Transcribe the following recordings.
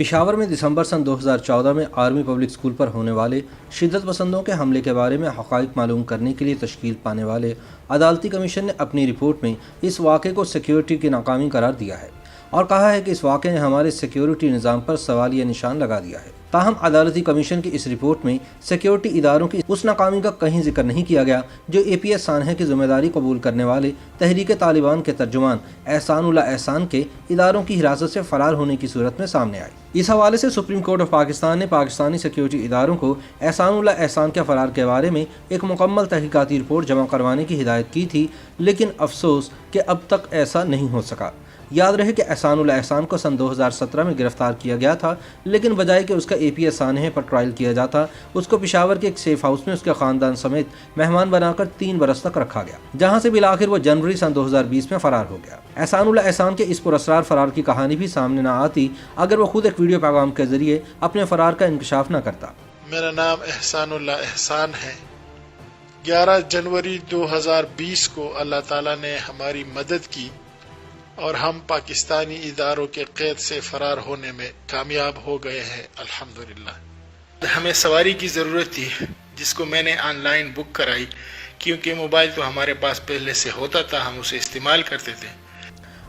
پشاور میں دسمبر سن 2014 میں army public school پر ہونے والے شدت پسندوں کے حملے کے بارے میں حقائق معلوم کرنے کے لیے تشکیل پانے والے عدالتی کمیشن نے اپنی رپورٹ میں اس واقعے کو سیکیورٹی کی ناکامی قرار دیا ہے اور کہا ہے کہ اس واقعے نے ہمارے سیکیورٹی نظام پر سوالیہ نشان لگا دیا ہے۔ تاہم عدالتی کمیشن کی اس رپورٹ میں سیکیورٹی اداروں کی اس ناکامی کا کہیں ذکر نہیں کیا گیا جو اے پی ایس سانحہ کی ذمہ داری قبول کرنے والے تحریک طالبان کے ترجمان احسان اللہ احسان کے اداروں کی حراست سے فرار ہونے کی صورت میں سامنے آئی۔ اس حوالے سے سپریم کورٹ آف پاکستان نے پاکستانی سیکیورٹی اداروں کو احسان اللہ احسان کے فرار کے بارے میں ایک مکمل تحقیقاتی رپورٹ جمع کروانے کی ہدایت کی تھی، لیکن افسوس کہ اب تک ایسا نہیں ہو سکا۔ یاد رہے کہ احسان اللہ احسان کو سن 2017 میں گرفتار کیا گیا تھا، لیکن بجائے کہ اس کا اے پی ایس سانحہ پر ٹرائل کیا جاتا، اس کو پشاور کے ایک سیف ہاؤس میں اس کے خاندان سمیت مہمان بنا کر 3 برس تک رکھا گیا، جہاں سے بالآخر وہ جنوری سن 2020 میں فرار ہو گیا۔ احسان اللہ احسان کے اس پراسرار فرار کی کہانی بھی سامنے نہ آتی اگر وہ خود ایک ویڈیو پیغام کے ذریعے اپنے فرار کا انکشاف نہ کرتا۔ میرا نام احسان اللہ احسان ہے۔ 11 جنوری 2020 کو اللہ تعالیٰ نے ہماری مدد کی اور ہم پاکستانی اداروں کے قید سے فرار ہونے میں کامیاب ہو گئے ہیں، الحمدللہ۔ ہمیں سواری کی ضرورت تھی جس کو میں نے آن لائن بک کرائی، کیونکہ موبائل تو ہمارے پاس پہلے سے ہوتا تھا، ہم اسے استعمال کرتے تھے۔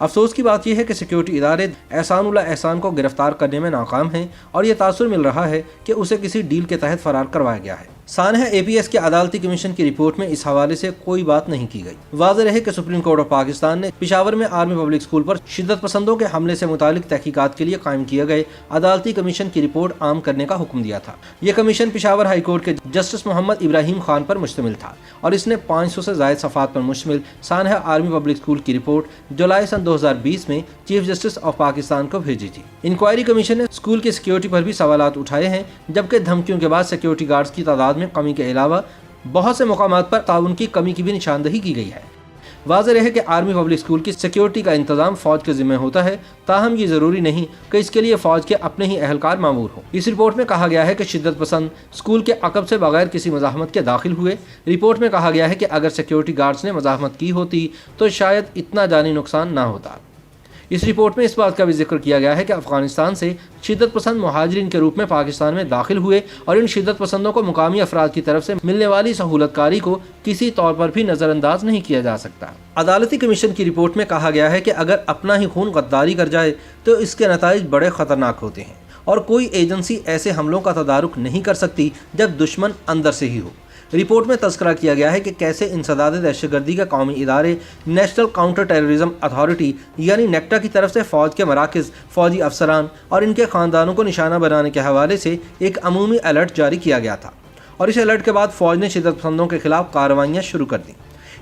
افسوس کی بات یہ ہے کہ سیکیورٹی ادارے احسان اللہ احسان کو گرفتار کرنے میں ناکام ہیں اور یہ تاثر مل رہا ہے کہ اسے کسی ڈیل کے تحت فرار کروایا گیا ہے۔ سانحہ اے پی ایس کے عدالتی کمیشن کی رپورٹ میں اس حوالے سے کوئی بات نہیں کی گئی۔ واضح رہے کہ سپریم کورٹ آف پاکستان نے پشاور میں آرمی پبلک اسکول پر شدت پسندوں کے حملے سے متعلق تحقیقات کے لیے قائم کیے گئے عدالتی کمیشن کی رپورٹ عام کرنے کا حکم دیا تھا۔ یہ کمیشن پشاور ہائی کورٹ کے جسٹس محمد ابراہیم خان پر مشتمل تھا اور اس نے 500 سے زائد صفحات پر مشتمل سانحہ آرمی پبلک اسکول کی رپورٹ جولائی سن 2020 میں چیف جسٹس آف پاکستان کو بھیجی تھی۔ انکوائری کمیشن نے اسکول کی سیکیورٹی پر بھی سوالات اٹھائے ہیں، جبکہ دھمکیوں کے بعد سیکیورٹی گارڈز کی تعداد میں کمی کے علاوہ بہت سے مقامات پر تعاون کی کمی کی بھی نشاندہی کی گئی ہے۔ واضح رہے کہ آرمی پبلک اسکول کی سیکیورٹی کا انتظام فوج کے ذمہ ہوتا ہے، تاہم یہ ضروری نہیں کہ اس کے لیے فوج کے اپنے ہی اہلکار مامور ہوں۔ اس رپورٹ میں کہا گیا ہے کہ شدت پسند اسکول کے عقب سے بغیر کسی مزاحمت کے داخل ہوئے۔ رپورٹ میں کہا گیا ہے کہ اگر سیکیورٹی گارڈز نے مزاحمت کی ہوتی تو شاید اتنا جانی نقصان نہ ہوتا۔ اس رپورٹ میں اس بات کا بھی ذکر کیا گیا ہے کہ افغانستان سے شدت پسند مہاجرین کے روپ میں پاکستان میں داخل ہوئے اور ان شدت پسندوں کو مقامی افراد کی طرف سے ملنے والی سہولت کاری کو کسی طور پر بھی نظر انداز نہیں کیا جا سکتا۔ عدالتی کمیشن کی رپورٹ میں کہا گیا ہے کہ اگر اپنا ہی خون غداری کر جائے تو اس کے نتائج بڑے خطرناک ہوتے ہیں اور کوئی ایجنسی ایسے حملوں کا تدارک نہیں کر سکتی جب دشمن اندر سے ہی ہو۔ رپورٹ میں تذکرہ کیا گیا ہے کہ کیسے انسداد دہشت گردی کے قومی ادارے نیشنل کاؤنٹر ٹیررزم اتھارٹی یعنی نیکٹا کی طرف سے فوج کے مراکز، فوجی افسران اور ان کے خاندانوں کو نشانہ بنانے کے حوالے سے ایک عمومی الرٹ جاری کیا گیا تھا اور اس الرٹ کے بعد فوج نے شدت پسندوں کے خلاف کارروائیاں شروع کر دیں۔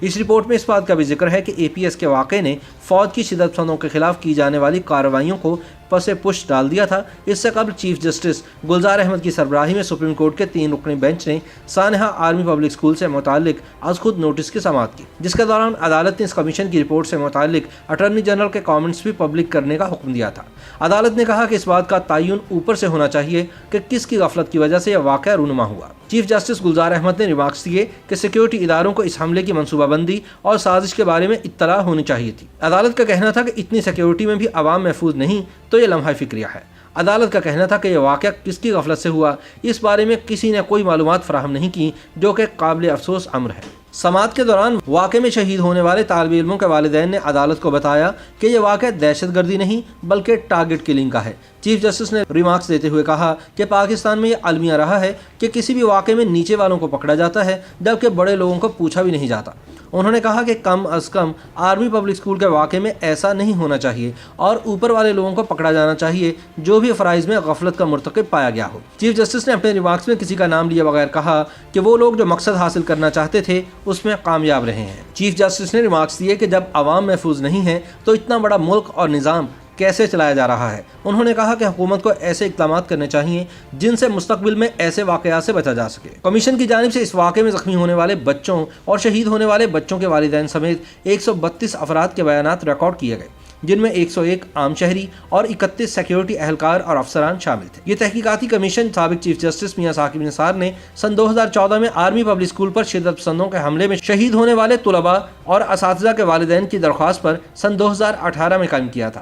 اس رپورٹ میں اس بات کا بھی ذکر ہے کہ اے پی ایس کے واقعے نے فوج کی شدت پسندوں کے خلاف کی جانے والی کارروائیوں کو پس پش ڈال دیا تھا۔ اس سے قبل چیف جسٹس گلزار احمد کی سربراہی میں سپریم کورٹ کے 3 رکنی بینچ نے سانحہ آرمی پبلک اسکول سے متعلق از خود نوٹس کی سماعت کی، جس کے دوران عدالت نے اس کمیشن کی رپورٹ سے متعلق اٹارنی جنرل کے کامنٹس بھی پبلک کرنے کا حکم دیا تھا۔ عدالت نے کہا کہ اس بات کا تعین اوپر سے ہونا چاہیے کہ کس کی غفلت کی وجہ سے یہ واقعہ رونما ہوا۔ چیف جسٹس گلزار احمد نے ریمارکس دیے کہ سیکیورٹی اداروں کو اس حملے کی منصوبہ بندی اور سازش کے بارے میں اطلاع ہونی چاہیے تھی۔ عدالت کا کہنا تھا کہ اتنی سیکیورٹی میں بھی عوام محفوظ نہیں تو یہ لمحہ فکریہ ہے۔ عدالت کا کہنا تھا کہ یہ واقعہ کس کی غفلت سے ہوا اس بارے میں کسی نے کوئی معلومات فراہم نہیں کی، جو کہ قابل افسوس امر ہے۔ سماعت کے دوران واقعے میں شہید ہونے والے طالب علموں کے والدین نے عدالت کو بتایا کہ یہ واقعہ دہشت گردی نہیں بلکہ ٹارگٹ کلنگ کا ہے۔ چیف جسٹس نے ریمارکس دیتے ہوئے کہا کہ پاکستان میں یہ المیہ رہا ہے کہ کسی بھی واقعے میں نیچے والوں کو پکڑا جاتا ہے جبکہ بڑے لوگوں کو پوچھا بھی نہیں جاتا۔ انہوں نے کہا کہ کم از کم آرمی پبلک اسکول کے واقعے میں ایسا نہیں ہونا چاہیے اور اوپر والے لوگوں کو پکڑا جانا چاہیے جو بھی فرائض میں غفلت کا مرتکب پایا گیا ہو۔ چیف جسٹس نے اپنے ریمارکس میں کسی کا نام لیے بغیر کہا کہ وہ لوگ جو مقصد حاصل کرنا چاہتے تھے اس میں کامیاب رہے ہیں۔ چیف جسٹس نے ریمارکس دیے کہ جب عوام محفوظ نہیں ہے تو اتنا بڑا ملک اور نظام کیسے چلایا جا رہا ہے۔ انہوں نے کہا کہ حکومت کو ایسے اقدامات کرنے چاہیے جن سے مستقبل میں ایسے واقعات سے بچا جا سکے۔ کمیشن کی جانب سے اس واقعے میں زخمی ہونے والے بچوں اور شہید ہونے والے بچوں کے والدین سمیت 132 افراد کے بیانات ریکارڈ کیے گئے، جن میں 101 عام شہری اور 31 سیکیورٹی اہلکار اور افسران شامل تھے۔ یہ تحقیقاتی کمیشن سابق چیف جسٹس میاں ثاقب نثار نے سن 2014 میں آرمی پبلک اسکول پر شدت پسندوں کے حملے میں شہید ہونے والے طلباء اور اساتذہ کے والدین کی درخواست پر سن 2018 میں قائم کیا تھا۔